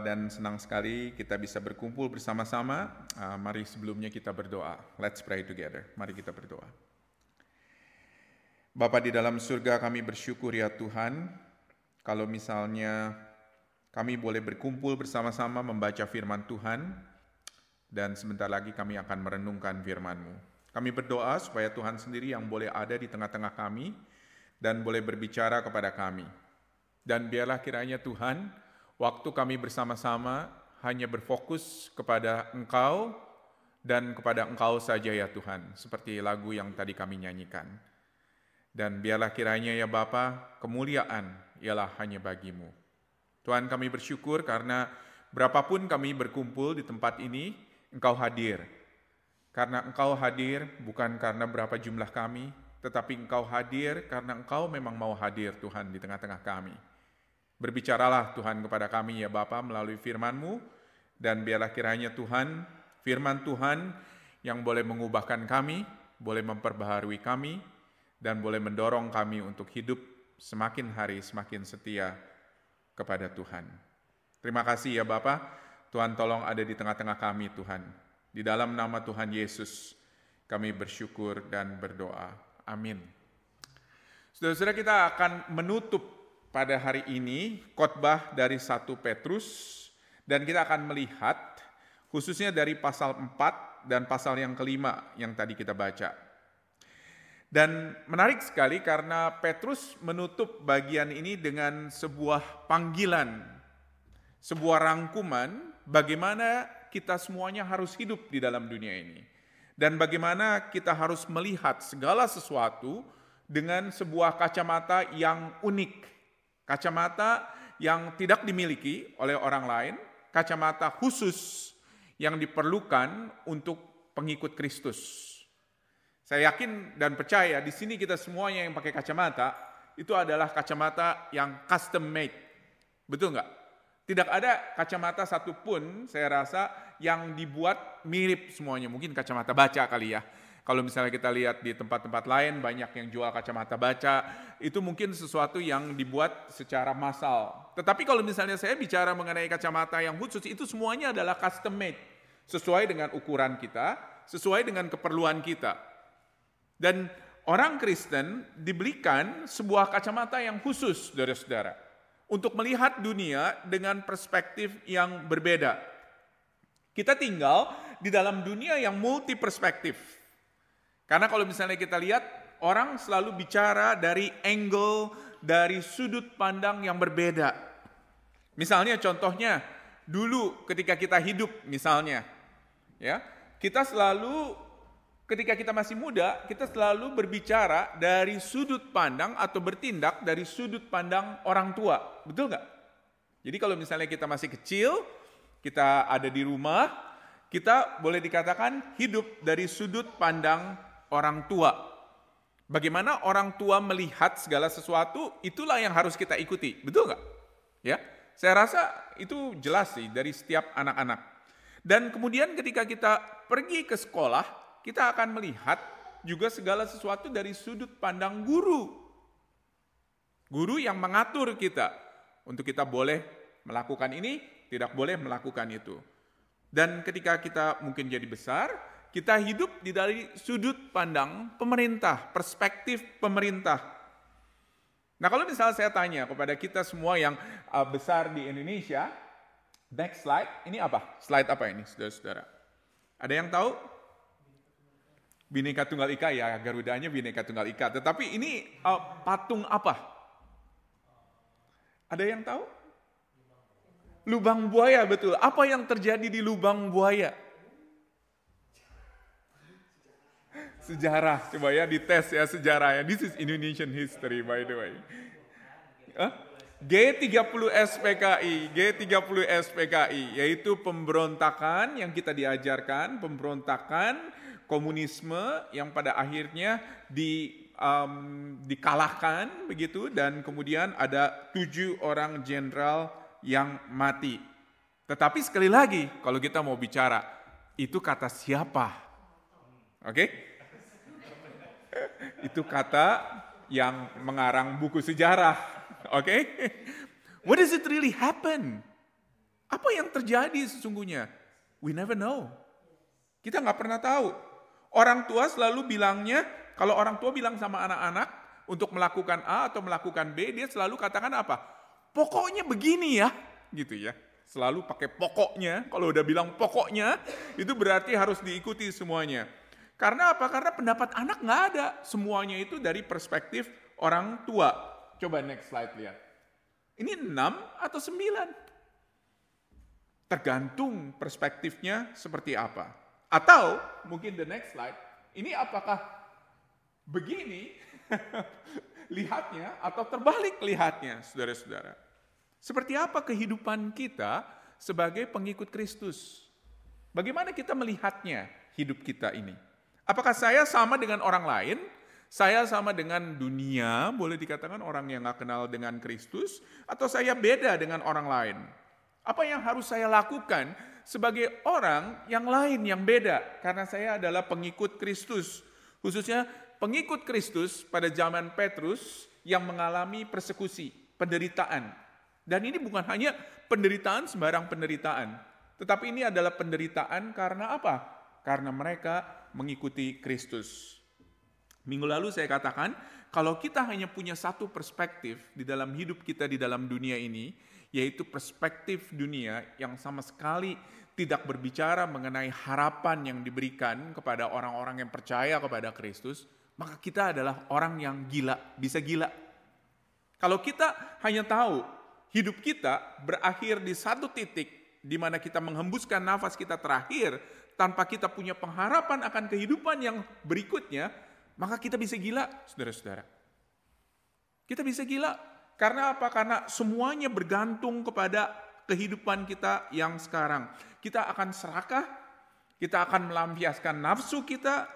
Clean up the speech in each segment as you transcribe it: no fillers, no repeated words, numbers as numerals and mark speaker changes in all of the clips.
Speaker 1: dan senang sekali kita bisa berkumpul bersama-sama. Mari sebelumnya kita berdoa. Let's pray together. Mari kita berdoa. Bapa di dalam surga, kami bersyukur ya Tuhan, kalau misalnya kami boleh berkumpul bersama-sama membaca firman Tuhan, dan sebentar lagi kami akan merenungkan firman-Mu. Kami berdoa supaya Tuhan sendiri yang boleh ada di tengah-tengah kami, dan boleh berbicara kepada kami. Dan biarlah kiranya Tuhan, waktu kami bersama-sama hanya berfokus kepada Engkau, dan kepada Engkau saja ya Tuhan, seperti lagu yang tadi kami nyanyikan. Dan biarlah kiranya ya Bapa, kemuliaan ialah hanya bagi-Mu. Tuhan, kami bersyukur karena berapapun kami berkumpul di tempat ini, Engkau hadir. Karena Engkau hadir bukan karena berapa jumlah kami, tetapi Engkau hadir karena Engkau memang mau hadir Tuhan di tengah-tengah kami. Berbicaralah Tuhan kepada kami ya Bapa melalui firman-Mu, dan biarlah kiranya Tuhan, firman Tuhan yang boleh mengubahkan kami, boleh memperbaharui kami, dan boleh mendorong kami untuk hidup semakin hari semakin setia kepada Tuhan. Terima kasih ya Bapa, Tuhan tolong ada di tengah-tengah kami Tuhan. Di dalam nama Tuhan Yesus kami bersyukur dan berdoa. Amin. Saudara-saudara, kita akan menutup pada hari ini khotbah dari 1 Petrus, dan kita akan melihat khususnya dari pasal 4 dan pasal yang kelima yang tadi kita baca. Dan menarik sekali karena Petrus menutup bagian ini dengan sebuah panggilan, sebuah rangkuman bagaimana kita semuanya harus hidup di dalam dunia ini. Dan bagaimana kita harus melihat segala sesuatu dengan sebuah kacamata yang unik. Kacamata yang tidak dimiliki oleh orang lain, kacamata khusus yang diperlukan untuk pengikut Kristus. Saya yakin dan percaya di sini kita semuanya yang pakai kacamata, itu adalah kacamata yang custom made. Betul nggak? Tidak ada kacamata satupun saya rasa yang dibuat mirip semuanya. Mungkin kacamata baca kali ya. Kalau misalnya kita lihat di tempat-tempat lain banyak yang jual kacamata baca, itu mungkin sesuatu yang dibuat secara massal. Tetapi kalau misalnya saya bicara mengenai kacamata yang khusus, itu semuanya adalah custom made. Sesuai dengan ukuran kita, sesuai dengan keperluan kita. Dan orang Kristen diberikan sebuah kacamata yang khusus, saudara-saudara, untuk melihat dunia dengan perspektif yang berbeda. Kita tinggal di dalam dunia yang multi perspektif. Karena kalau misalnya kita lihat, orang selalu bicara dari angle, dari sudut pandang yang berbeda. Misalnya contohnya, dulu ketika kita hidup misalnya, ya, kita selalu ketika kita masih muda, kita selalu berbicara dari sudut pandang atau bertindak dari sudut pandang orang tua. Betul nggak? Jadi kalau misalnya kita masih kecil, kita ada di rumah, kita boleh dikatakan hidup dari sudut pandang orang tua. Bagaimana orang tua melihat segala sesuatu, itulah yang harus kita ikuti. Betul nggak? Ya, saya rasa itu jelas sih dari setiap anak-anak. Dan kemudian ketika kita pergi ke sekolah, kita akan melihat juga segala sesuatu dari sudut pandang guru. Guru yang mengatur kita untuk kita boleh melakukan ini, tidak boleh melakukan itu. Dan ketika kita mungkin jadi besar, kita hidup dari sudut pandang pemerintah, perspektif pemerintah. Nah, kalau misalnya saya tanya kepada kita semua yang besar di Indonesia, next slide, ini apa? Slide apa ini, saudara-saudara? Ada yang tahu? Bhinneka Tunggal Ika, ya, Garudanya Bhinneka Tunggal Ika. Tetapi ini patung apa? Ada yang tahu? Lubang buaya, betul. Apa yang terjadi di lubang buaya? Sejarah, coba ya dites ya sejarahnya. This is Indonesian history by the way. G30 SPKI, yaitu pemberontakan yang kita diajarkan, pemberontakan komunisme yang pada akhirnya dikalahkan begitu, dan kemudian ada 7 orang jenderal yang mati. Tetapi sekali lagi kalau kita mau bicara, itu kata siapa? Oke? Itu kata yang mengarang buku sejarah. Oke? What does it really happen? Apa yang terjadi sesungguhnya? We never know. Kita nggak pernah tahu. Orang tua selalu bilangnya, kalau orang tua bilang sama anak-anak untuk melakukan A atau melakukan B, dia selalu katakan apa? Pokoknya begini ya, gitu ya. Selalu pakai pokoknya, kalau udah bilang pokoknya, itu berarti harus diikuti semuanya. Karena apa? Karena pendapat anak nggak ada. Semuanya itu dari perspektif orang tua. Coba next slide lihat. Ini 6 atau 9? Tergantung perspektifnya seperti apa. Atau mungkin the next slide, ini apakah begini lihatnya atau terbalik lihatnya, saudara-saudara. Seperti apa kehidupan kita sebagai pengikut Kristus? Bagaimana kita melihatnya hidup kita ini? Apakah saya sama dengan orang lain? Saya sama dengan dunia, boleh dikatakan orang yang gak kenal dengan Kristus? Atau saya beda dengan orang lain? Apa yang harus saya lakukan sebagai orang yang lain yang beda? Karena saya adalah pengikut Kristus. Khususnya pengikut Kristus pada zaman Petrus yang mengalami persekusi, penderitaan. Dan ini bukan hanya penderitaan sembarang penderitaan. Tetapi ini adalah penderitaan karena apa? Karena mereka mengikuti Kristus. Minggu lalu saya katakan, kalau kita hanya punya satu perspektif di dalam hidup kita di dalam dunia ini, yaitu perspektif dunia yang sama sekali tidak berbicara mengenai harapan yang diberikan kepada orang-orang yang percaya kepada Kristus, maka kita adalah orang yang gila, bisa gila. Kalau kita hanya tahu hidup kita berakhir di satu titik di mana kita menghembuskan nafas kita terakhir tanpa kita punya pengharapan akan kehidupan yang berikutnya, maka kita bisa gila, saudara-saudara. Kita bisa gila. Karena apa? Karena semuanya bergantung kepada kehidupan kita yang sekarang. Kita akan serakah, kita akan melampiaskan nafsu kita,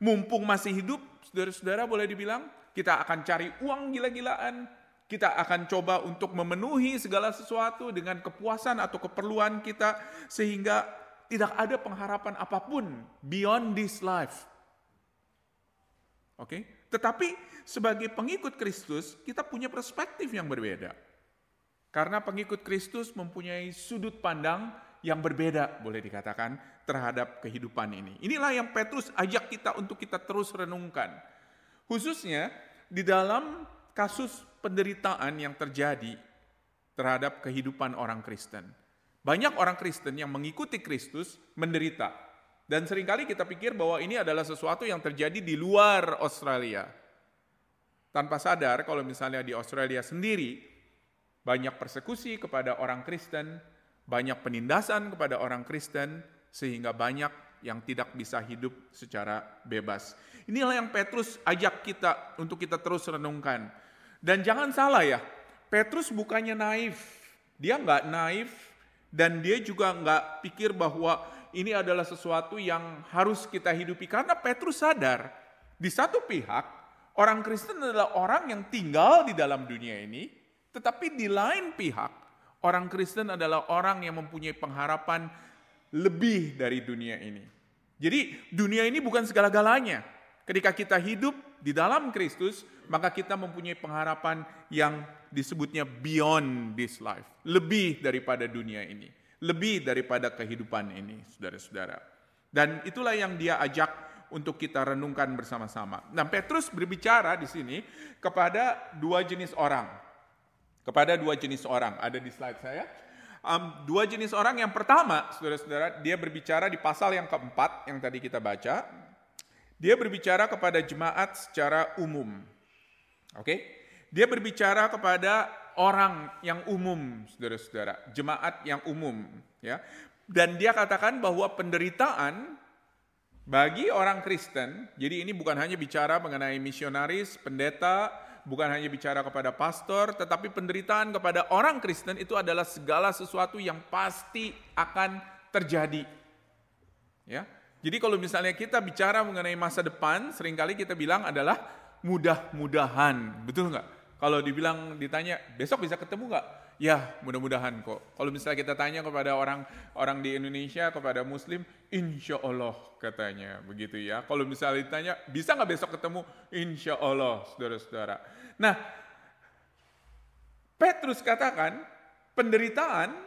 Speaker 1: mumpung masih hidup, saudara-saudara boleh dibilang, kita akan cari uang gila-gilaan, kita akan coba untuk memenuhi segala sesuatu dengan kepuasan atau keperluan kita, sehingga tidak ada pengharapan apapun beyond this life. Oke? Tetapi sebagai pengikut Kristus, kita punya perspektif yang berbeda. Karena pengikut Kristus mempunyai sudut pandang yang berbeda, boleh dikatakan, terhadap kehidupan ini. Inilah yang Petrus ajak kita untuk kita terus renungkan. Khususnya di dalam kasus penderitaan yang terjadi terhadap kehidupan orang Kristen. Banyak orang Kristen yang mengikuti Kristus menderita. Dan seringkali kita pikir bahwa ini adalah sesuatu yang terjadi di luar Australia. Tanpa sadar kalau misalnya di Australia sendiri, banyak persekusi kepada orang Kristen, banyak penindasan kepada orang Kristen, sehingga banyak yang tidak bisa hidup secara bebas. Inilah yang Petrus ajak kita untuk kita terus renungkan. Dan jangan salah ya, Petrus bukannya naif. Dia nggak naif dan dia juga nggak pikir bahwa ini adalah sesuatu yang harus kita hidupi. Karena Petrus sadar, di satu pihak, orang Kristen adalah orang yang tinggal di dalam dunia ini, tetapi di lain pihak, orang Kristen adalah orang yang mempunyai pengharapan lebih dari dunia ini. Jadi dunia ini bukan segala-galanya. Ketika kita hidup di dalam Kristus, maka kita mempunyai pengharapan yang disebutnya beyond this life. Lebih daripada dunia ini. Lebih daripada kehidupan ini, saudara-saudara. Dan itulah yang dia ajak untuk kita renungkan bersama-sama. Nah, Petrus berbicara di sini kepada dua jenis orang. Kepada dua jenis orang. Ada di slide saya. Dua jenis orang. Yang pertama, saudara-saudara, dia berbicara di pasal yang keempat yang tadi kita baca. Dia berbicara kepada jemaat secara umum. Oke? Dia berbicara kepada orang yang umum, saudara-saudara, jemaat yang umum, ya. Dan dia katakan bahwa penderitaan bagi orang Kristen, jadi ini bukan hanya bicara mengenai misionaris, pendeta, bukan hanya bicara kepada pastor, tetapi penderitaan kepada orang Kristen itu adalah segala sesuatu yang pasti akan terjadi. Ya. Jadi kalau misalnya kita bicara mengenai masa depan, seringkali kita bilang adalah mudah-mudahan, betul nggak? Kalau ditanya, besok bisa ketemu nggak? Ya, mudah-mudahan kok. Kalau misalnya kita tanya kepada orang di Indonesia, kepada Muslim, insya Allah katanya, begitu ya. Kalau misalnya ditanya, bisa nggak besok ketemu? Insya Allah, saudara-saudara. Nah, Petrus katakan, penderitaan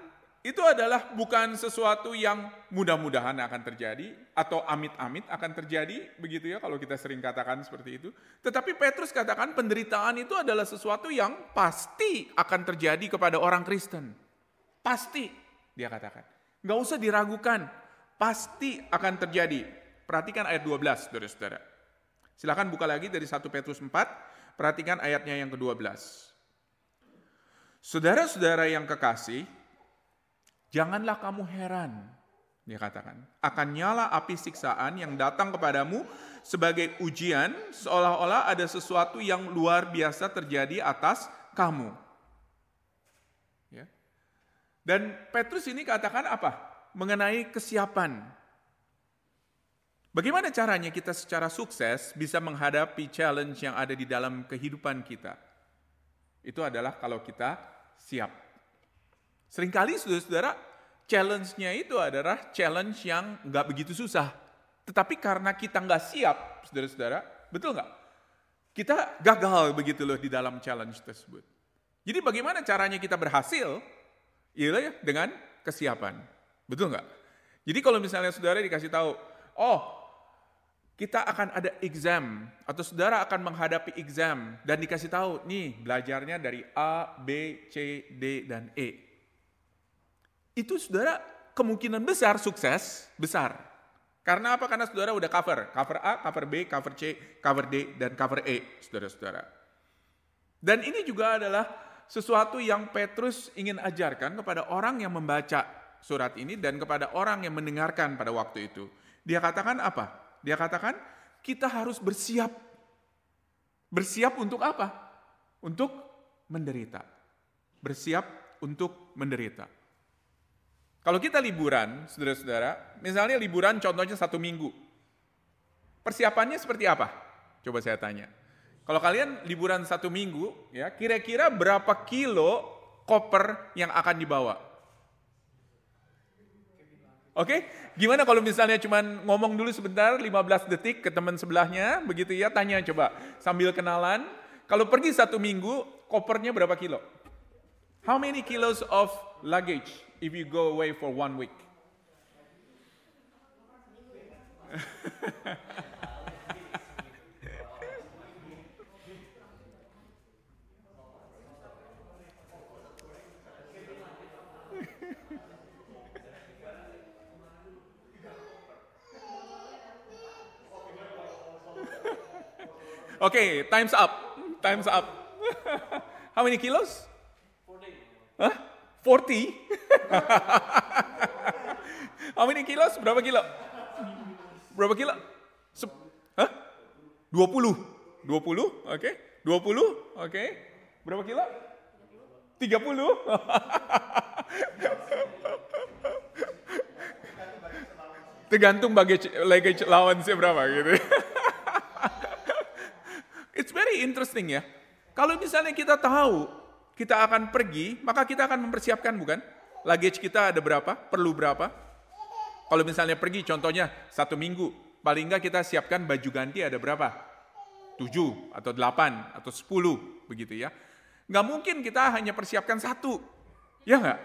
Speaker 1: itu adalah bukan sesuatu yang mudah-mudahan akan terjadi atau amit-amit akan terjadi, begitu ya kalau kita sering katakan seperti itu. Tetapi Petrus katakan penderitaan itu adalah sesuatu yang pasti akan terjadi kepada orang Kristen. Pasti, dia katakan. Nggak usah diragukan, pasti akan terjadi. Perhatikan ayat 12, saudara-saudara. Silakan buka lagi dari 1 Petrus 4, perhatikan ayatnya yang ke-12. Saudara-saudara yang kekasih, janganlah kamu heran, dia katakan, akan nyala api siksaan yang datang kepadamu sebagai ujian, seolah-olah ada sesuatu yang luar biasa terjadi atas kamu. Ya. Dan Petrus ini katakan apa? Mengenai kesiapan. Bagaimana caranya kita secara sukses bisa menghadapi challenge yang ada di dalam kehidupan kita? Itu adalah kalau kita siap. Seringkali saudara-saudara, challenge-nya itu adalah challenge yang nggak begitu susah. Tetapi karena kita nggak siap, saudara-saudara, betul nggak? Kita gagal begitu loh di dalam challenge tersebut. Jadi bagaimana caranya kita berhasil? Ialah ya dengan kesiapan. Betul nggak? Jadi kalau misalnya saudara dikasih tahu, oh kita akan ada exam, atau saudara akan menghadapi exam, dan dikasih tahu, nih belajarnya dari A, B, C, D, dan E. Itu saudara kemungkinan besar sukses, besar. Karena apa? Karena saudara udah cover A, cover B, cover C, cover D, dan cover E, saudara-saudara. Dan ini juga adalah sesuatu yang Petrus ingin ajarkan kepada orang yang membaca surat ini dan kepada orang yang mendengarkan pada waktu itu. Dia katakan apa? Dia katakan kita harus bersiap. Bersiap untuk apa? Untuk menderita. Bersiap untuk menderita. Kalau kita liburan, saudara-saudara, misalnya liburan contohnya 1 minggu. Persiapannya seperti apa? Coba saya tanya. Kalau kalian liburan 1 minggu, ya kira-kira berapa kilo koper yang akan dibawa? Oke, gimana kalau misalnya cuman ngomong dulu sebentar, 15 detik ke teman sebelahnya, begitu ya, tanya coba, sambil kenalan. Kalau pergi 1 minggu, kopernya berapa kilo? How many kilos of luggage if you go away for 1 week? Okay, time's up. Time's up. How many kilos? 40. Huh? 40? How many kilos? Berapa kilo? Berapa kilo? Hah? 20. 20? Oke. 20? Oke. Berapa kilo? 30? Tergantung luggage allowance-nya berapa gitu. It's very interesting ya. Kalau misalnya kita tahu kita akan pergi, maka kita akan mempersiapkan, bukan? Luggage kita ada berapa? Perlu berapa? Kalau misalnya pergi, contohnya 1 minggu, paling enggak kita siapkan baju ganti ada berapa? 7 atau 8 atau 10, begitu ya. Nggak mungkin kita hanya persiapkan 1, ya nggak?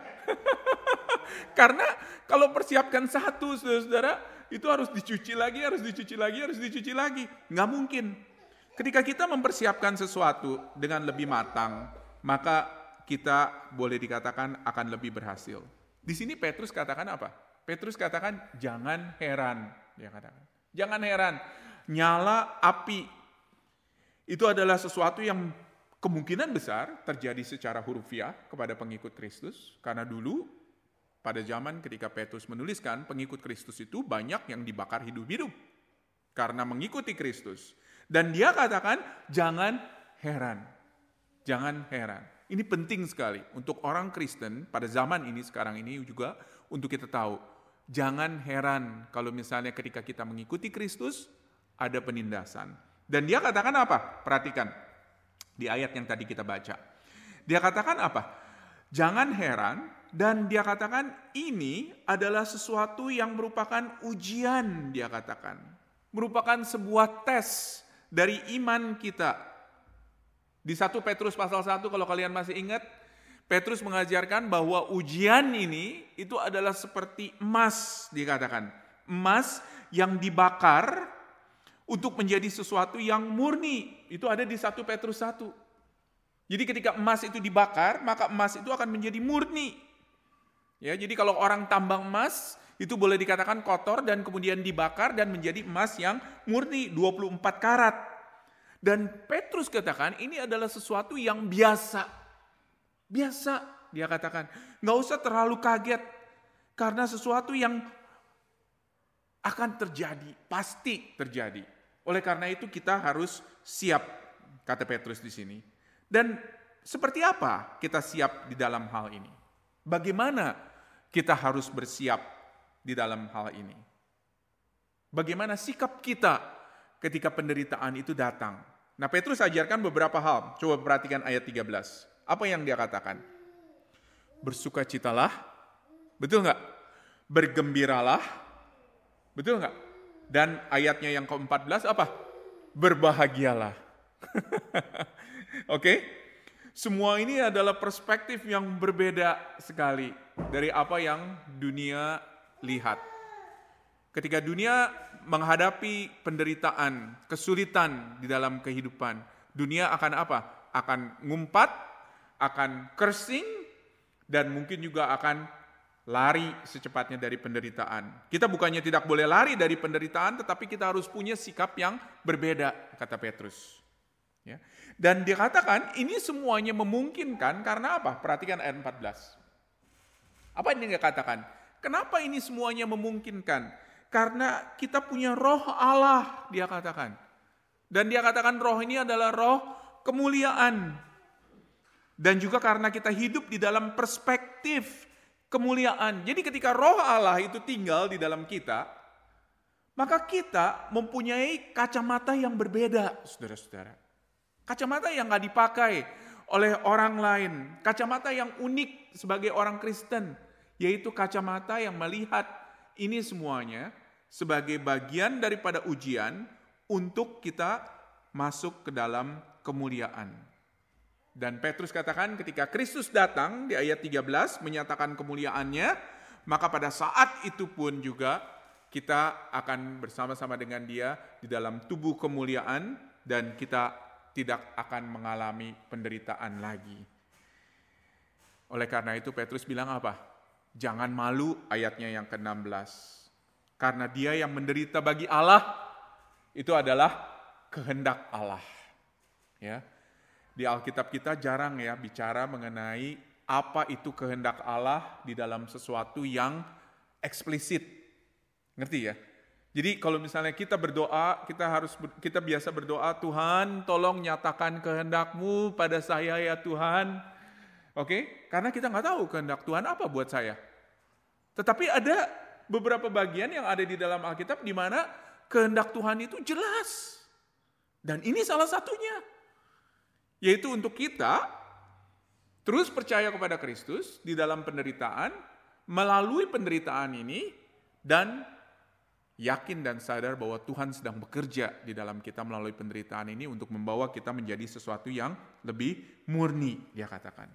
Speaker 1: Karena kalau persiapkan 1, saudara-saudara, itu harus dicuci lagi, harus dicuci lagi, harus dicuci lagi. Nggak mungkin. Ketika kita mempersiapkan sesuatu dengan lebih matang, maka kita boleh dikatakan akan lebih berhasil. Di sini Petrus katakan apa? Petrus katakan jangan heran, dia katakan. Jangan heran, nyala api. Itu adalah sesuatu yang kemungkinan besar terjadi secara hurufiah kepada pengikut Kristus, karena dulu pada zaman ketika Petrus menuliskan, pengikut Kristus itu banyak yang dibakar hidup-hidup karena mengikuti Kristus. Dan dia katakan, jangan heran. Jangan heran. Ini penting sekali untuk orang Kristen pada zaman ini, sekarang ini juga, untuk kita tahu. Jangan heran kalau misalnya ketika kita mengikuti Kristus, ada penindasan. Dan dia katakan apa? Perhatikan di ayat yang tadi kita baca. Dia katakan apa? Jangan heran, dan dia katakan ini adalah sesuatu yang merupakan ujian, dia katakan. Merupakan sebuah tes dari iman kita. Di 1 Petrus pasal 1 kalau kalian masih ingat, Petrus mengajarkan bahwa ujian ini itu adalah seperti emas, dikatakan. Emas yang dibakar untuk menjadi sesuatu yang murni. Itu ada di 1 Petrus 1. Jadi ketika emas itu dibakar, maka emas itu akan menjadi murni. Ya, jadi kalau orang tambang emas, itu boleh dikatakan kotor dan kemudian dibakar dan menjadi emas yang murni, 24 karat. Dan Petrus katakan ini adalah sesuatu yang biasa. Biasa, dia katakan. Nggak usah terlalu kaget. Karena sesuatu yang akan terjadi, pasti terjadi. Oleh karena itu kita harus siap, kata Petrus di sini. Dan seperti apa kita siap di dalam hal ini? Bagaimana kita harus bersiap di dalam hal ini? Bagaimana sikap kita ketika penderitaan itu datang? Nah, Petrus ajarkan beberapa hal. Coba perhatikan ayat 13. Apa yang dia katakan? Bersukacitalah, betul nggak? Bergembiralah, betul nggak? Dan ayatnya yang ke-14 apa? Berbahagialah. Oke? Semua ini adalah perspektif yang berbeda sekali dari apa yang dunia lihat. Ketika dunia menghadapi penderitaan, kesulitan di dalam kehidupan, dunia akan apa? Akan ngumpat, akan cursing, dan mungkin juga akan lari secepatnya dari penderitaan. Kita bukannya tidak boleh lari dari penderitaan, tetapi kita harus punya sikap yang berbeda, kata Petrus. Ya. Dan dia katakan ini semuanya memungkinkan karena apa? Perhatikan ayat 14. Apa yang dia katakan? Kenapa ini semuanya memungkinkan? Karena kita punya roh Allah, dia katakan. Dan dia katakan roh ini adalah roh kemuliaan. Dan juga karena kita hidup di dalam perspektif kemuliaan. Jadi ketika roh Allah itu tinggal di dalam kita, maka kita mempunyai kacamata yang berbeda, saudara-saudara. Kacamata yang gak dipakai oleh orang lain. Kacamata yang unik sebagai orang Kristen. Yaitu kacamata yang melihat ini semuanya sebagai bagian daripada ujian untuk kita masuk ke dalam kemuliaan. Dan Petrus katakan ketika Kristus datang di ayat 13 menyatakan kemuliaannya, maka pada saat itu pun juga kita akan bersama-sama dengan dia di dalam tubuh kemuliaan dan kita tidak akan mengalami penderitaan lagi. Oleh karena itu Petrus bilang apa? Jangan malu, ayatnya yang ke-16. Karena dia yang menderita bagi Allah itu adalah kehendak Allah. Ya. Di Alkitab kita jarang ya bicara mengenai apa itu kehendak Allah di dalam sesuatu yang eksplisit. Ngerti ya? Jadi kalau misalnya kita berdoa, kita biasa berdoa, Tuhan tolong nyatakan kehendak-Mu pada saya ya Tuhan. Oke? Karena kita nggak tahu kehendak Tuhan apa buat saya. Tetapi ada beberapa bagian yang ada di dalam Alkitab di mana kehendak Tuhan itu jelas. Dan ini salah satunya. Yaitu untuk kita terus percaya kepada Kristus di dalam penderitaan, melalui penderitaan ini, dan yakin dan sadar bahwa Tuhan sedang bekerja di dalam kita melalui penderitaan ini untuk membawa kita menjadi sesuatu yang lebih murni, dia katakan.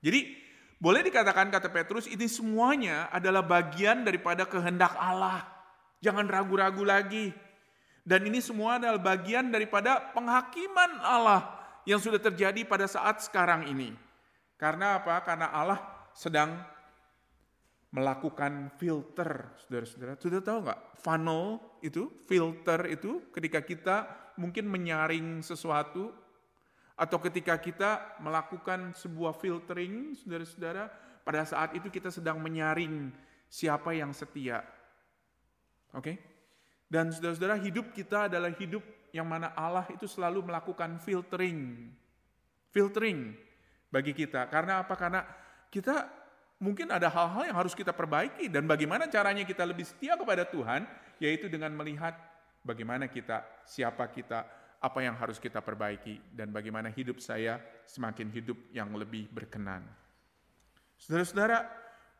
Speaker 1: Jadi, boleh dikatakan kata Petrus, ini semuanya adalah bagian daripada kehendak Allah. Jangan ragu-ragu lagi. Dan ini semua adalah bagian daripada penghakiman Allah yang sudah terjadi pada saat sekarang ini. Karena apa? Karena Allah sedang melakukan filter, saudara-saudara. Sudah tahu nggak? Funnel itu, filter itu, ketika kita mungkin menyaring sesuatu, atau ketika kita melakukan sebuah filtering, saudara-saudara, pada saat itu kita sedang menyaring siapa yang setia. Oke? Dan saudara-saudara, hidup kita adalah hidup yang mana Allah itu selalu melakukan filtering bagi kita. Karena apa? Karena kita mungkin ada hal-hal yang harus kita perbaiki. Dan bagaimana caranya kita lebih setia kepada Tuhan? Yaitu dengan melihat bagaimana kita, siapa kita, apa yang harus kita perbaiki. Dan bagaimana hidup saya semakin hidup yang lebih berkenan. Saudara-saudara,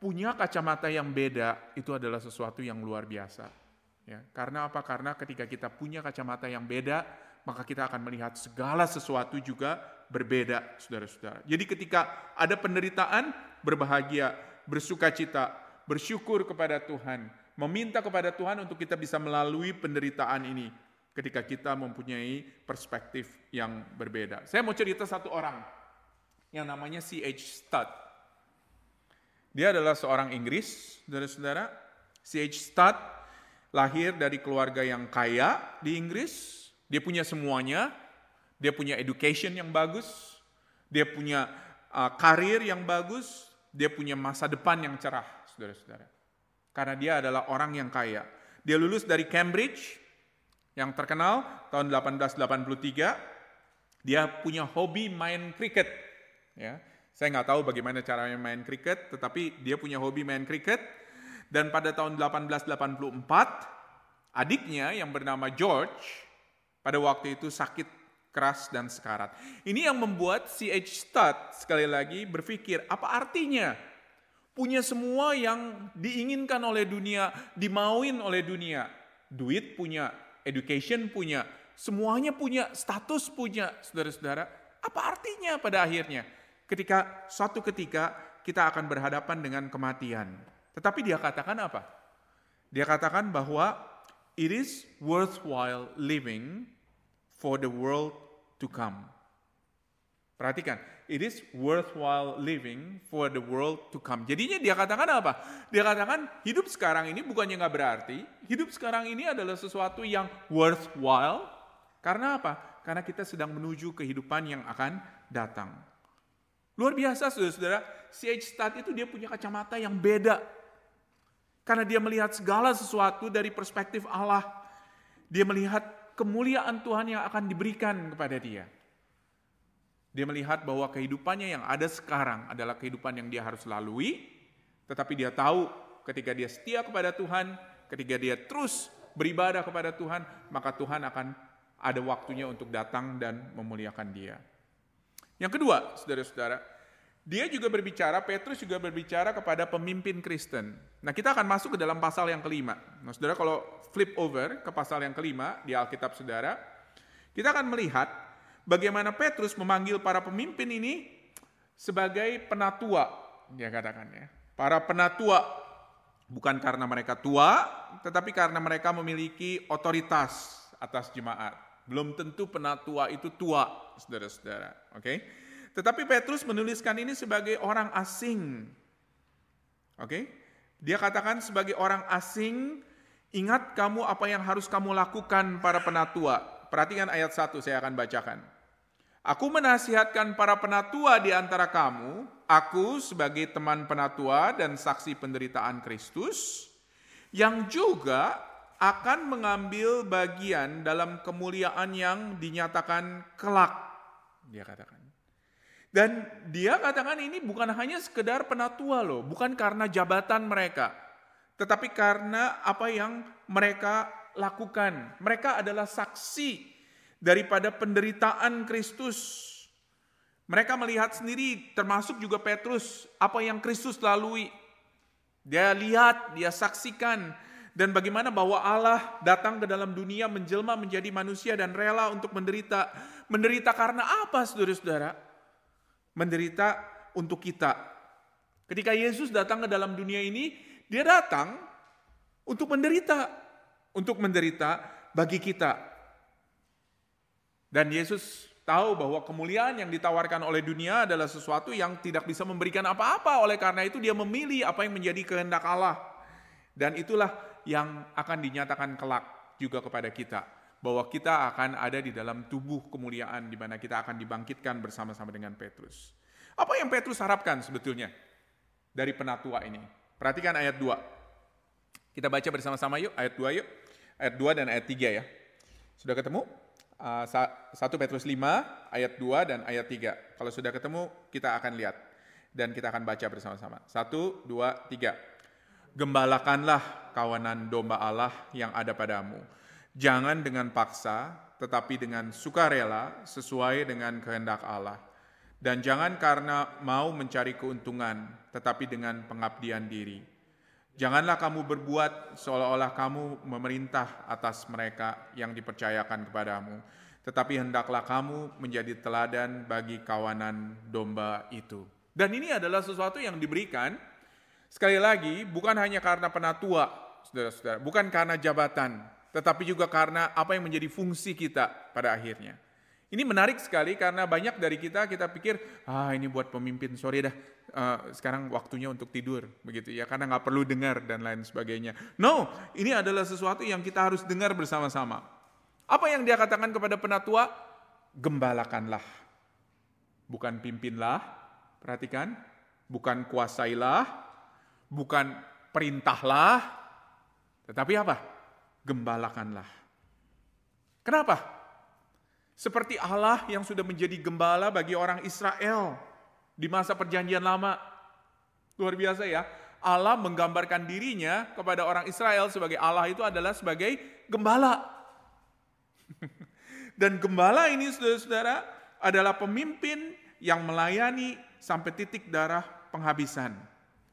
Speaker 1: punya kacamata yang beda itu adalah sesuatu yang luar biasa. Ya, karena apa? Karena ketika kita punya kacamata yang beda, maka kita akan melihat segala sesuatu juga berbeda, saudara-saudara. Jadi ketika ada penderitaan, berbahagia, bersukacita, bersyukur kepada Tuhan, meminta kepada Tuhan untuk kita bisa melalui penderitaan ini ketika kita mempunyai perspektif yang berbeda. Saya mau cerita satu orang yang namanya C.H. Stott. Dia adalah seorang Inggris, saudara-saudara. C.H. Stott lahir dari keluarga yang kaya di Inggris. Dia punya semuanya. Dia punya education yang bagus. Dia punya karir yang bagus. Dia punya masa depan yang cerah, saudara-saudara. Karena dia adalah orang yang kaya. Dia lulus dari Cambridge, yang terkenal, tahun 1883. Dia punya hobi main kriket. Ya, saya nggak tahu bagaimana caranya main kriket, tetapi dia punya hobi main kriket. Dan pada tahun 1884, adiknya yang bernama George, pada waktu itu sakit keras dan sekarat. Ini yang membuat C.H. Stott sekali lagi berpikir, apa artinya punya semua yang diinginkan oleh dunia, dimauin oleh dunia. Duit punya, education punya, semuanya punya, status punya, saudara-saudara. Apa artinya pada akhirnya? Suatu ketika kita akan berhadapan dengan kematian. Tetapi dia katakan apa? Dia katakan bahwa it is worthwhile living for the world to come. Perhatikan, it is worthwhile living for the world to come. Jadinya dia katakan apa? Dia katakan hidup sekarang ini bukannya nggak berarti, hidup sekarang ini adalah sesuatu yang worthwhile. Karena apa? Karena kita sedang menuju kehidupan yang akan datang. Luar biasa, saudara-saudara. C.H. Stott itu dia punya kacamata yang beda. Karena dia melihat segala sesuatu dari perspektif Allah. Dia melihat kemuliaan Tuhan yang akan diberikan kepada dia. Dia melihat bahwa kehidupannya yang ada sekarang adalah kehidupan yang dia harus lalui, tetapi dia tahu ketika dia setia kepada Tuhan, ketika dia terus beribadah kepada Tuhan, maka Tuhan akan ada waktunya untuk datang dan memuliakan dia. Yang kedua, saudara-saudara, Petrus juga berbicara kepada pemimpin Kristen. Nah, kita akan masuk ke dalam pasal yang kelima. Nah, saudara, kalau flip over ke pasal yang kelima di Alkitab saudara, kita akan melihat bagaimana Petrus memanggil para pemimpin ini sebagai penatua, dia katakan ya. Para penatua, bukan karena mereka tua, tetapi karena mereka memiliki otoritas atas jemaat. Belum tentu penatua itu tua, saudara-saudara. Oke? Tetapi Petrus menuliskan ini sebagai orang asing. Oke? Dia katakan sebagai orang asing, ingat kamu apa yang harus kamu lakukan para penatua. Perhatikan ayat 1, saya akan bacakan. Aku menasihatkan para penatua di antara kamu, aku sebagai teman penatua dan saksi penderitaan Kristus, yang juga akan mengambil bagian dalam kemuliaan yang dinyatakan kelak. Dia katakan. Dan dia katakan ini bukan hanya sekedar penatua loh, bukan karena jabatan mereka, tetapi karena apa yang mereka lakukan. Mereka adalah saksi daripada penderitaan Kristus. Mereka melihat sendiri, termasuk juga Petrus, apa yang Kristus lalui. Dia lihat, dia saksikan, dan bagaimana bahwa Allah datang ke dalam dunia, menjelma menjadi manusia dan rela untuk menderita. Menderita karena apa, saudara-saudara? Menderita untuk kita. Ketika Yesus datang ke dalam dunia ini, dia datang untuk menderita. Untuk menderita bagi kita. Dan Yesus tahu bahwa kemuliaan yang ditawarkan oleh dunia adalah sesuatu yang tidak bisa memberikan apa-apa. Oleh karena itu dia memilih apa yang menjadi kehendak Allah. Dan itulah yang akan dinyatakan kelak juga kepada kita. Bahwa kita akan ada di dalam tubuh kemuliaan di mana kita akan dibangkitkan bersama-sama dengan Petrus. Apa yang Petrus harapkan sebetulnya dari penatua ini? Perhatikan ayat 2. Kita baca bersama-sama yuk, ayat 2 yuk. Ayat 2 dan ayat 3 ya. Sudah ketemu? 1 Petrus 5, ayat 2 dan ayat 3. Kalau sudah ketemu, kita akan lihat. Dan kita akan baca bersama-sama. 1, 2, 3. Gembalakanlah kawanan domba Allah yang ada padamu. Jangan dengan paksa, tetapi dengan sukarela sesuai dengan kehendak Allah. Dan jangan karena mau mencari keuntungan, tetapi dengan pengabdian diri. Janganlah kamu berbuat seolah-olah kamu memerintah atas mereka yang dipercayakan kepadamu. tetapi hendaklah kamu menjadi teladan bagi kawanan domba itu. Dan ini adalah sesuatu yang diberikan, sekali lagi, bukan hanya karena penatua, saudara-saudara, bukan karena jabatan, tetapi juga karena apa yang menjadi fungsi kita pada akhirnya. Ini menarik sekali karena banyak dari kita pikir, ini buat pemimpin, sorry dah, sekarang waktunya untuk tidur, begitu ya, karena nggak perlu dengar dan lain sebagainya. No, ini adalah sesuatu yang kita harus dengar bersama-sama. Apa yang dia katakan kepada penatua? Gembalakanlah, bukan pimpinlah, perhatikan, bukan kuasailah, bukan perintahlah, tetapi apa? Gembalakanlah. Kenapa? Seperti Allah yang sudah menjadi gembala bagi orang Israel di masa perjanjian lama. Luar biasa ya. Allah menggambarkan dirinya kepada orang Israel sebagai Allah itu adalah sebagai gembala. Dan gembala ini, saudara-saudara, adalah pemimpin yang melayani sampai titik darah penghabisan.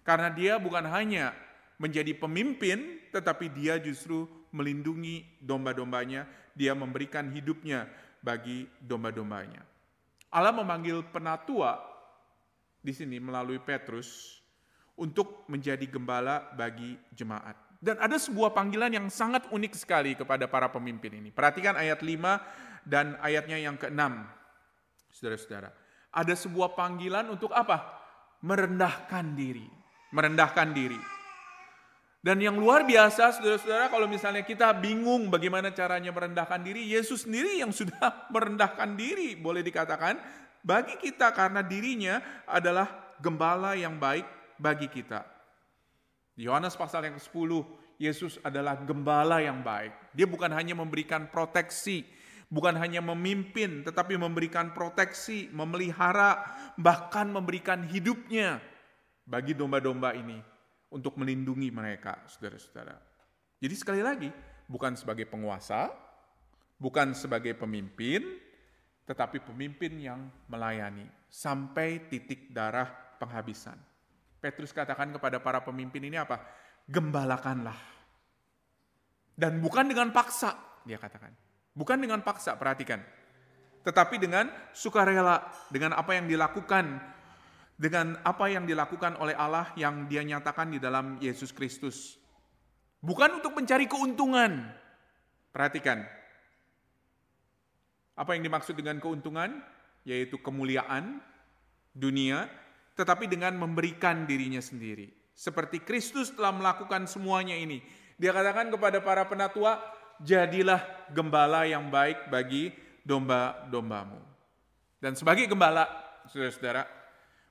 Speaker 1: Karena dia bukan hanya menjadi pemimpin, tetapi dia justru melindungi domba-dombanya, dia memberikan hidupnya bagi domba-dombanya. Allah memanggil penatua di sini melalui Petrus untuk menjadi gembala bagi jemaat. Dan ada sebuah panggilan yang sangat unik sekali kepada para pemimpin ini. Perhatikan ayat 5 dan ayatnya yang ke-6. Saudara-saudara, ada sebuah panggilan untuk apa? Merendahkan diri. Merendahkan diri. Dan yang luar biasa, saudara-saudara, kalau misalnya kita bingung bagaimana caranya merendahkan diri, Yesus sendiri yang sudah merendahkan diri, boleh dikatakan, bagi kita karena dirinya adalah gembala yang baik bagi kita. Di Yohanes pasal yang ke-10, Yesus adalah gembala yang baik. Dia bukan hanya memberikan proteksi, bukan hanya memimpin, tetapi memberikan proteksi, memelihara, bahkan memberikan hidupnya bagi domba-domba ini untuk melindungi mereka, saudara-saudara. Jadi sekali lagi, bukan sebagai penguasa, bukan sebagai pemimpin, tetapi pemimpin yang melayani sampai titik darah penghabisan. Petrus katakan kepada para pemimpin ini apa? Gembalakanlah. Dan bukan dengan paksa, dia katakan. Bukan dengan paksa, perhatikan. Tetapi dengan sukarela, dengan apa yang dilakukan, dengan apa yang dilakukan oleh Allah yang dia nyatakan di dalam Yesus Kristus. Bukan untuk mencari keuntungan. Perhatikan. Apa yang dimaksud dengan keuntungan? Yaitu kemuliaan dunia, tetapi dengan memberikan dirinya sendiri. Seperti Kristus telah melakukan semuanya ini. Dia katakan kepada para penatua, jadilah gembala yang baik bagi domba-dombamu. Dan sebagai gembala, saudara-saudara,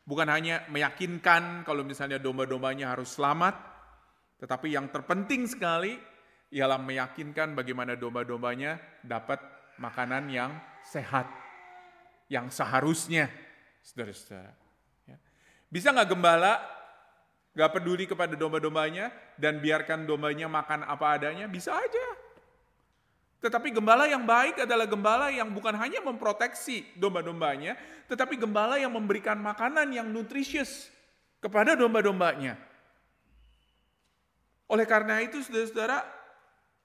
Speaker 1: bukan hanya meyakinkan kalau misalnya domba-dombanya harus selamat, tetapi yang terpenting sekali ialah meyakinkan bagaimana domba-dombanya dapat makanan yang sehat, yang seharusnya, saudara-saudara. Bisa nggak gembala nggak peduli kepada domba-dombanya dan biarkan dombanya makan apa adanya? Bisa aja. Tetapi gembala yang baik adalah gembala yang bukan hanya memproteksi domba-dombanya, tetapi gembala yang memberikan makanan yang nutritious kepada domba-dombanya. Oleh karena itu, saudara-saudara,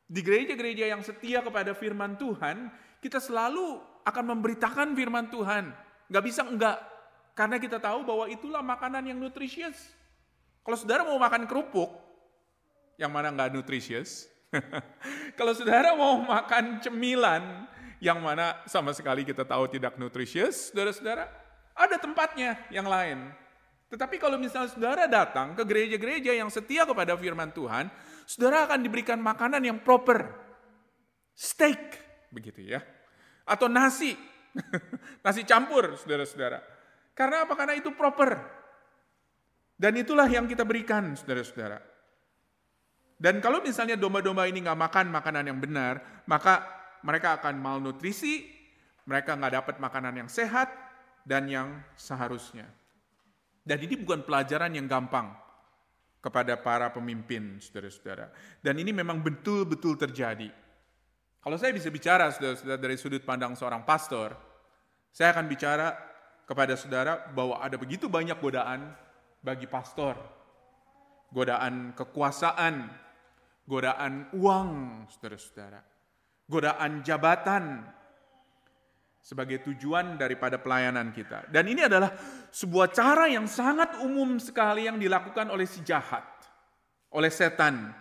Speaker 1: di gereja-gereja yang setia kepada firman Tuhan, kita selalu akan memberitakan firman Tuhan. Nggak bisa enggak, karena kita tahu bahwa itulah makanan yang nutritious. Kalau saudara mau makan kerupuk, yang mana nggak nutritious, kalau saudara mau makan cemilan, yang mana sama sekali kita tahu tidak nutritious, saudara-saudara, ada tempatnya yang lain. Tetapi kalau misalnya saudara datang ke gereja-gereja yang setia kepada firman Tuhan, saudara akan diberikan makanan yang proper. Steak, begitu ya. Atau nasi, nasi campur, saudara-saudara. Karena apa? Karena itu proper. Dan itulah yang kita berikan, saudara-saudara. Dan kalau misalnya domba-domba ini nggak makan makanan yang benar, maka mereka akan malnutrisi, mereka nggak dapat makanan yang sehat, dan yang seharusnya. Dan ini bukan pelajaran yang gampang kepada para pemimpin, saudara-saudara. Dan ini memang betul-betul terjadi. Kalau saya bisa bicara, saudara-saudara, dari sudut pandang seorang pastor, saya akan bicara kepada saudara bahwa ada begitu banyak godaan bagi pastor. Godaan kekuasaan, godaan uang, saudara-saudara. Godaan jabatan, sebagai tujuan daripada pelayanan kita. Dan ini adalah sebuah cara yang sangat umum sekali yang dilakukan oleh si jahat, oleh setan.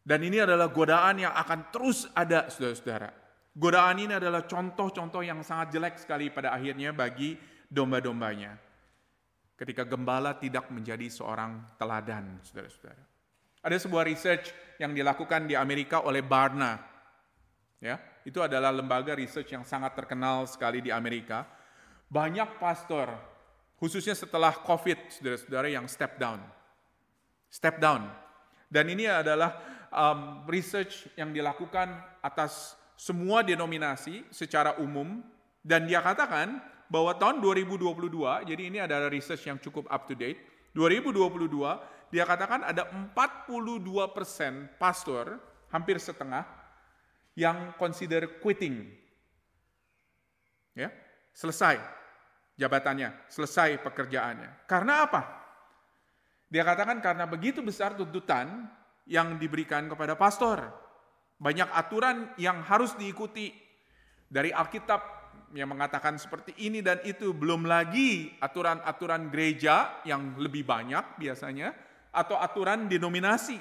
Speaker 1: Dan ini adalah godaan yang akan terus ada, saudara-saudara. Godaan ini adalah contoh-contoh yang sangat jelek sekali pada akhirnya bagi domba-dombanya. Ketika gembala tidak menjadi seorang teladan, saudara-saudara. Ada sebuah research yang dilakukan di Amerika oleh Barna. Ya, itu adalah lembaga research yang sangat terkenal sekali di Amerika. Banyak pastor, khususnya setelah COVID, saudara-saudara, yang step down. Step down. Dan ini adalah research yang dilakukan atas semua denominasi secara umum. Dan dia katakan bahwa tahun 2022, jadi ini adalah research yang cukup up to date. 2022, dia katakan ada 42% pastor, hampir setengah, yang consider quitting. Ya, selesai jabatannya, selesai pekerjaannya. Karena apa? Dia katakan karena begitu besar tuntutan yang diberikan kepada pastor. Banyak aturan yang harus diikuti dari Alkitab yang mengatakan seperti ini dan itu, belum lagi aturan-aturan gereja yang lebih banyak biasanya, atau aturan denominasi.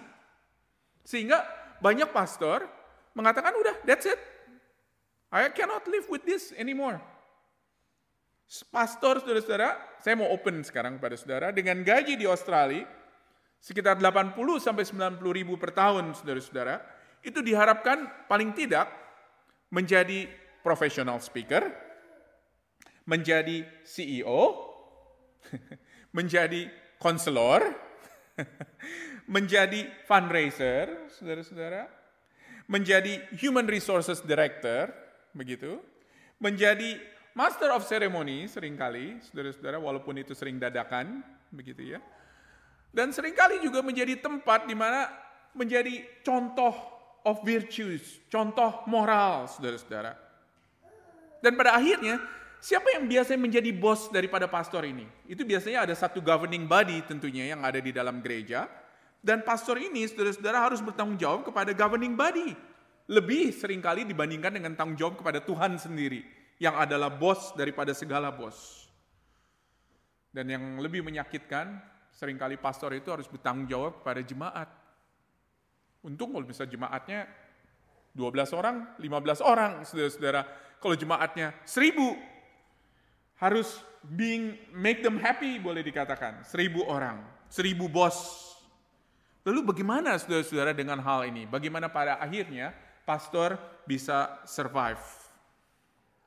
Speaker 1: Sehingga banyak pastor mengatakan, udah, that's it. I cannot live with this anymore. Pastor, saudara-saudara, saya mau open sekarang kepada saudara, dengan gaji di Australia, sekitar 80-90 ribu per tahun, saudara-saudara, itu diharapkan paling tidak menjadi professional speaker, menjadi CEO, menjadi konselor, menjadi fundraiser, saudara-saudara, menjadi Human Resources Director, begitu, menjadi Master of Ceremony seringkali, saudara-saudara, walaupun itu sering dadakan, begitu ya. Dan seringkali juga menjadi tempat di mana menjadi contoh of virtues, contoh moral, saudara-saudara. Dan pada akhirnya, siapa yang biasanya menjadi bos daripada pastor ini? Itu biasanya ada satu governing body tentunya yang ada di dalam gereja. Dan pastor ini, saudara-saudara, harus bertanggung jawab kepada governing body. Lebih seringkali dibandingkan dengan tanggung jawab kepada Tuhan sendiri, yang adalah bos daripada segala bos. Dan yang lebih menyakitkan, seringkali pastor itu harus bertanggung jawab kepada jemaat. Untung kalau bisa jemaatnya 12 orang, 15 orang, saudara-saudara. Kalau jemaatnya 1000, harus make them happy, boleh dikatakan. 1000 orang, 1000 bos. Lalu bagaimana saudara-saudara dengan hal ini? Bagaimana pada akhirnya pastor bisa survive?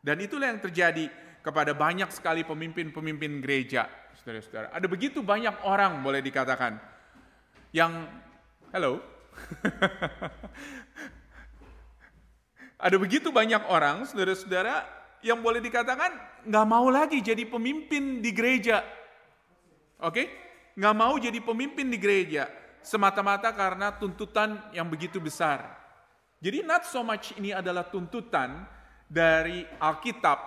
Speaker 1: Dan itulah yang terjadi kepada banyak sekali pemimpin-pemimpin gereja, saudara-saudara. Ada begitu banyak orang, boleh dikatakan, yang, hello, ada begitu banyak orang, saudara-saudara, yang boleh dikatakan nggak mau lagi jadi pemimpin di gereja. Oke? Nggak mau jadi pemimpin di gereja. Semata-mata karena tuntutan yang begitu besar. Jadi not so much ini adalah tuntutan dari Alkitab,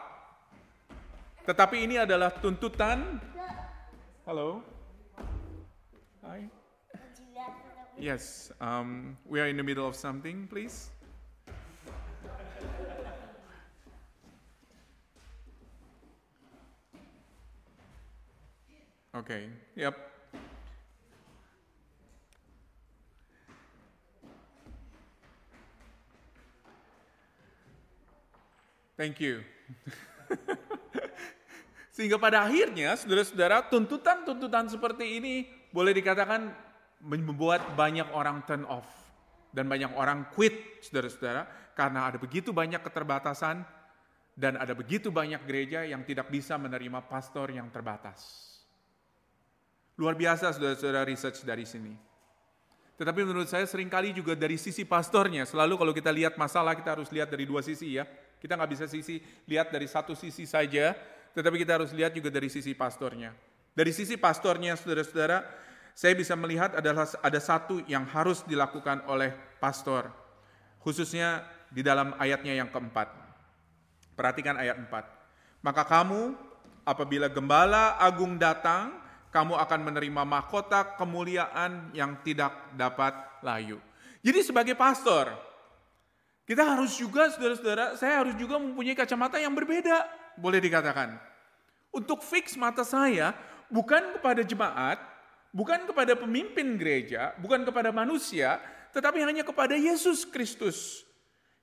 Speaker 1: tetapi ini adalah tuntutan. Hello. Hi. Yes. We are in the middle of something, please. Okay. Yep. Thank you. Sehingga pada akhirnya, saudara-saudara, tuntutan-tuntutan seperti ini boleh dikatakan membuat banyak orang turn off. Dan banyak orang quit, saudara-saudara, karena ada begitu banyak keterbatasan dan ada begitu banyak gereja yang tidak bisa menerima pastor yang terbatas. Luar biasa, saudara-saudara, research dari sini. Tetapi menurut saya seringkali juga dari sisi pastornya, selalu kalau kita lihat masalah, kita harus lihat dari dua sisi ya. Kita nggak bisa lihat dari satu sisi saja, tetapi kita harus lihat juga dari sisi pastornya. Dari sisi pastornya, saudara-saudara, saya bisa melihat ada satu yang harus dilakukan oleh pastor, khususnya di dalam ayatnya yang keempat. Perhatikan ayat 4. Maka kamu, apabila gembala agung datang, kamu akan menerima mahkota kemuliaan yang tidak dapat layu. Jadi sebagai pastor, Kita harus juga, saudara-saudara, saya harus juga mempunyai kacamata yang berbeda, boleh dikatakan. Untuk fix mata saya, bukan kepada jemaat, bukan kepada pemimpin gereja, bukan kepada manusia, tetapi hanya kepada Yesus Kristus,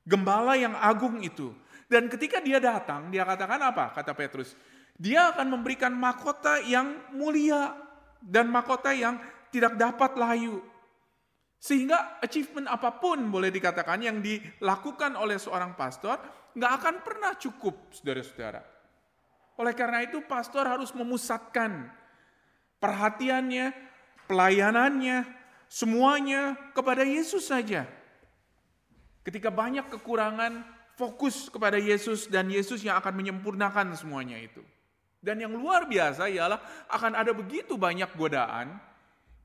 Speaker 1: Gembala yang agung itu. Dan ketika dia datang, dia katakan apa? Kata Petrus, dia akan memberikan mahkota yang mulia dan mahkota yang tidak dapat layu. Sehingga achievement apapun boleh dikatakan yang dilakukan oleh seorang pastor nggak akan pernah cukup, saudara-saudara. Oleh karena itu pastor harus memusatkan perhatiannya, pelayanannya, semuanya kepada Yesus saja. Ketika banyak kekurangan, fokus kepada Yesus dan Yesus yang akan menyempurnakan semuanya itu. Dan yang luar biasa ialah akan ada begitu banyak godaan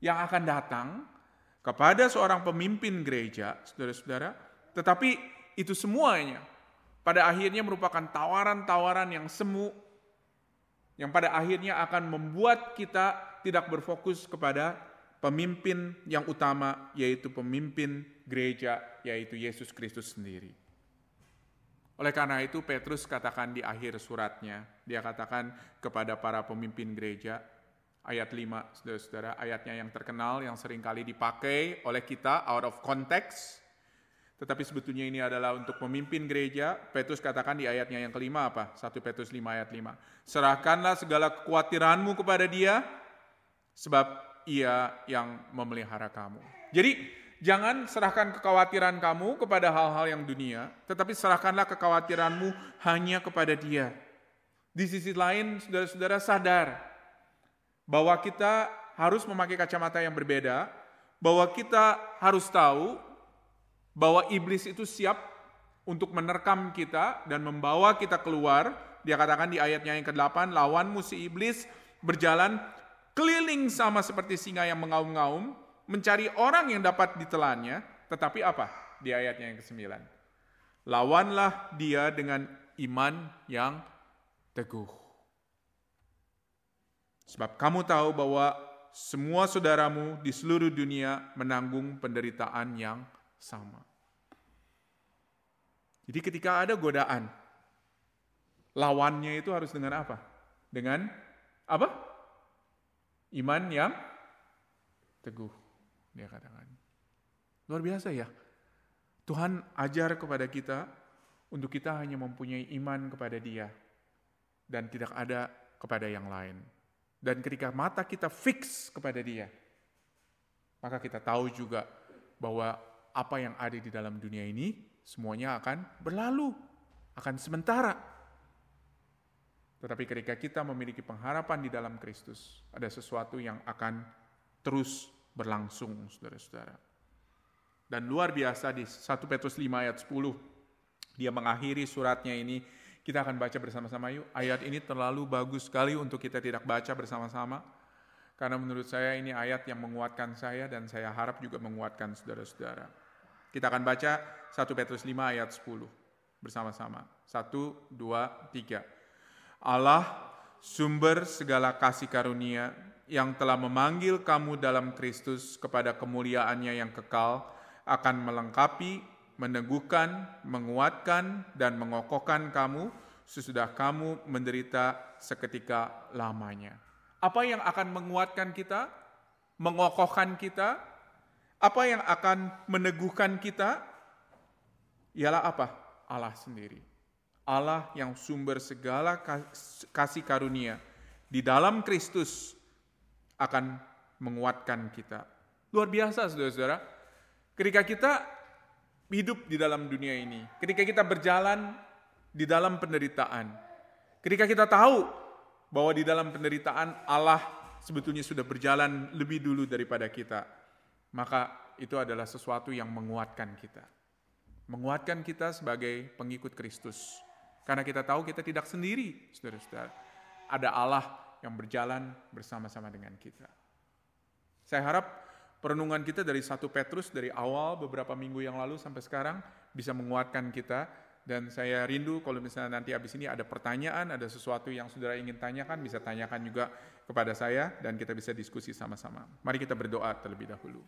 Speaker 1: yang akan datang kepada seorang pemimpin gereja, saudara-saudara, tetapi itu semuanya pada akhirnya merupakan tawaran-tawaran yang semu, yang pada akhirnya akan membuat kita tidak berfokus kepada pemimpin yang utama, yaitu pemimpin gereja, yaitu Yesus Kristus sendiri. Oleh karena itu Petrus katakan di akhir suratnya, dia katakan kepada para pemimpin gereja, ayat 5, saudara-saudara, ayatnya yang terkenal, yang seringkali dipakai oleh kita out of context, tetapi sebetulnya ini adalah untuk pemimpin gereja. Petrus katakan di ayatnya yang kelima apa? 1 Petrus 5 ayat 5. Serahkanlah segala kekhawatiranmu kepada dia, sebab ia yang memelihara kamu. Jadi, jangan serahkan kekhawatiran kamu kepada hal-hal yang dunia, tetapi serahkanlah kekhawatiranmu hanya kepada dia. Di sisi lain, saudara-saudara sadar bahwa kita harus memakai kacamata yang berbeda, bahwa kita harus tahu bahwa iblis itu siap untuk menerkam kita dan membawa kita keluar. Dia katakan di ayatnya yang ke-8, lawanmu si iblis berjalan keliling sama seperti singa yang mengaum-ngaum, mencari orang yang dapat ditelannya, tetapi apa? Di ayatnya yang ke-9. Lawanlah dia dengan iman yang teguh. Sebab kamu tahu bahwa semua saudaramu di seluruh dunia menanggung penderitaan yang sama. Jadi ketika ada godaan, lawannya itu harus dengan apa? Dengan apa? Iman yang teguh, dia katakan. Luar biasa ya. Tuhan ajar kepada kita untuk kita hanya mempunyai iman kepada Dia dan tidak ada kepada yang lain. Dan ketika mata kita fix kepada Dia, maka kita tahu juga bahwa apa yang ada di dalam dunia ini semuanya akan berlalu, akan sementara. Tetapi ketika kita memiliki pengharapan di dalam Kristus, ada sesuatu yang akan terus berlangsung, saudara-saudara. Dan luar biasa di 1 Petrus 5 ayat 10, dia mengakhiri suratnya ini. Kita akan baca bersama-sama yuk. Ayat ini terlalu bagus sekali untuk kita tidak baca bersama-sama. Karena menurut saya ini ayat yang menguatkan saya dan saya harap juga menguatkan saudara-saudara. Kita akan baca 1 Petrus 5 ayat 10 bersama-sama. 1, 2, 3. Allah sumber segala kasih karunia yang telah memanggil kamu dalam Kristus kepada kemuliaannya yang kekal akan melengkapi, meneguhkan, menguatkan, dan mengokohkan kamu sesudah kamu menderita seketika lamanya. Apa yang akan menguatkan kita? Mengokohkan kita? Apa yang akan meneguhkan kita? Ialah apa? Allah sendiri. Allah yang sumber segala kasih karunia di dalam Kristus akan menguatkan kita. Luar biasa saudara-saudara. Ketika kita hidup di dalam dunia ini, ketika kita berjalan di dalam penderitaan, ketika kita tahu bahwa di dalam penderitaan Allah sebetulnya sudah berjalan lebih dulu daripada kita, maka itu adalah sesuatu yang menguatkan kita. Menguatkan kita sebagai pengikut Kristus. Karena kita tahu kita tidak sendiri, saudara-saudara. Ada Allah yang berjalan bersama-sama dengan kita. Saya harap perenungan kita dari 1 Petrus dari awal beberapa minggu yang lalu sampai sekarang bisa menguatkan kita. Dan saya rindu kalau misalnya nanti habis ini ada pertanyaan, ada sesuatu yang saudara ingin tanyakan, bisa tanyakan juga kepada saya dan kita bisa diskusi sama-sama. Mari kita berdoa terlebih dahulu.